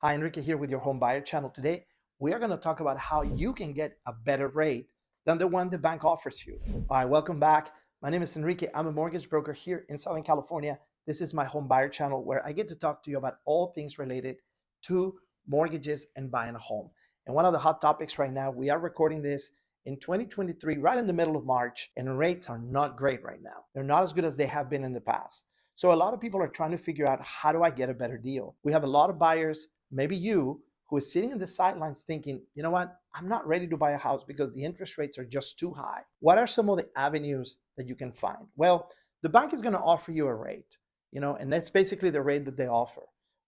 Hi, Enrique here with your home buyer channel. Today, we are going to talk about how you can get a better rate than the one the bank offers you. All right, welcome back. My name is Enrique. I'm a mortgage broker here in Southern California. This is my home buyer channel where I get to talk to you about all things related to mortgages and buying a home. And one of the hot topics right now, we are recording this in 2023, right in the middle of March, and rates are not great right now. They're not as good as they have been in the past. So a lot of people are trying to figure out, how do I get a better deal? We have a lot of buyers, maybe you, who is sitting in the sidelines thinking, you know what, I'm not ready to buy a house because the interest rates are just too high. What are some of the avenues that you can find? Well, the bank is going to offer you a rate, and that's basically the rate that they offer.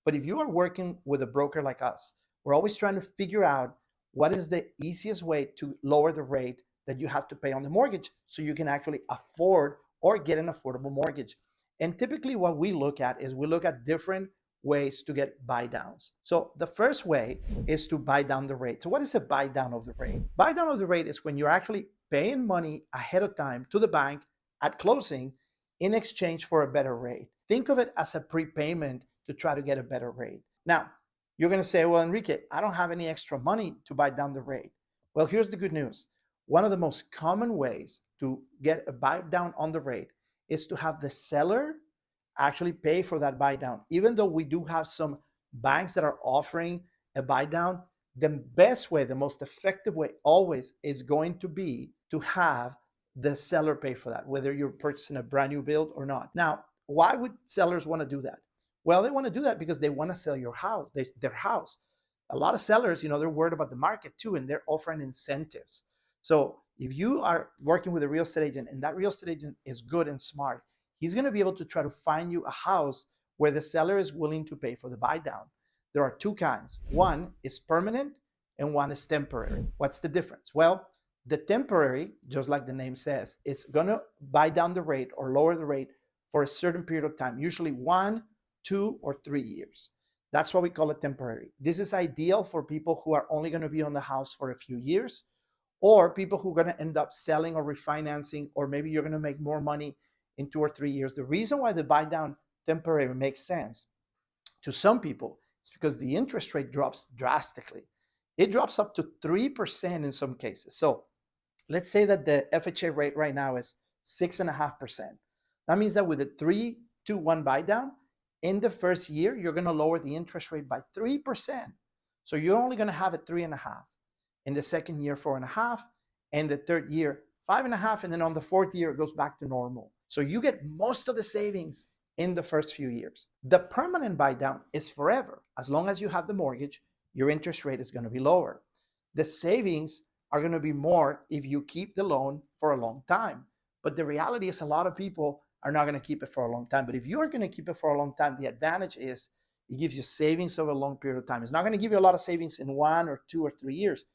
But if you are working with a broker like us, we're always trying to figure out what is the easiest way to lower the rate that you have to pay on the mortgage so you can actually afford or get an affordable mortgage. And typically what we look at is we look at different ways to get buy downs. So the first way is to buy down the rate. So what is a buy down of the rate? Buy down of the rate is when you're actually paying money ahead of time to the bank at closing in exchange for a better rate. Think of it as a prepayment to try to get a better rate. Now, you're going to say, well, Enrique, I don't have any extra money to buy down the rate. Well, here's the good news. One of the most common ways to get a buy down on the rate is to have the seller actually pay for that buy down. Even though we do have some banks that are offering a buy down, the best way, the most effective way always is going to be to have the seller pay for that, whether you're purchasing a brand new build or not. Now, why would sellers want to do that? Well, they want to do that because they want to sell your house, their house. A lot of sellers, they're worried about the market too, and they're offering incentives. So if you are working with a real estate agent and that real estate agent is good and smart, he's going to be able to try to find you a house where the seller is willing to pay for the buy down. There are two kinds. One is permanent and one is temporary. What's the difference? Well, the temporary, just like the name says, it's going to buy down the rate or lower the rate for a certain period of time, usually 1, 2, or 3 years. That's why we call it temporary. This is ideal for people who are only going to be on the house for a few years, or people who are going to end up selling or refinancing, or maybe you're going to make more money in 2 or 3 years. The reason why the buy down temporary makes sense to some people is because the interest rate drops drastically. It drops up to 3% in some cases. So let's say that the FHA rate right now is 6.5%. That means that with a 3-to-1 buy down, in the first year, you're going to lower the interest rate by 3%. So you're only going to have it 3.5. In the second year, 4.5. And the third year, 5.5. And then on the fourth year, it goes back to normal. So you get most of the savings in the first few years. The permanent buy down is forever. As long as you have the mortgage, your interest rate is going to be lower. The savings are going to be more if you keep the loan for a long time. But the reality is a lot of people are not going to keep it for a long time. But if you are going to keep it for a long time, the advantage is it gives you savings over a long period of time. It's not going to give you a lot of savings in 1 or 2 or 3 years,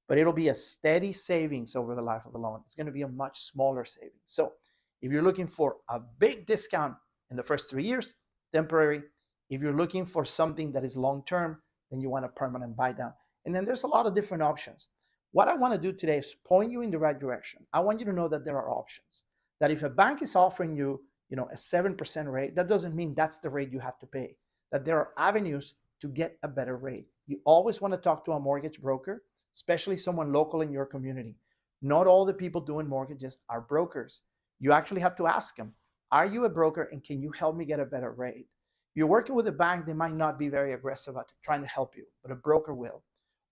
but it'll be a steady savings over the life of the loan. It's going to be a much smaller savings. So if you're looking for a big discount in the first 3 years, temporary. If you're looking for something that is long-term, then you want a permanent buy down. And then there's a lot of different options. What I want to do today is point you in the right direction. I want you to know that there are options. That if a bank is offering you, a 7% rate, that doesn't mean that's the rate you have to pay. That there are avenues to get a better rate. You always want to talk to a mortgage broker, especially someone local in your community. Not all the people doing mortgages are brokers. You actually have to ask them, are you a broker and can you help me get a better rate? You're working with a bank, they might not be very aggressive at trying to help you, but a broker will.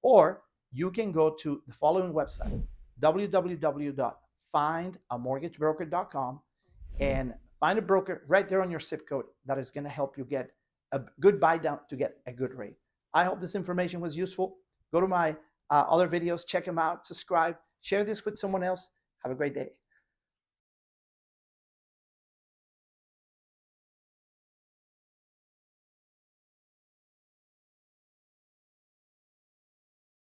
Or you can go to the following website, www.findamortgagebroker.com, and find a broker right there on your zip code that is going to help you get a good buy down to get a good rate. I hope this information was useful. Go to my other videos, check them out, subscribe, share this with someone else. Have a great day.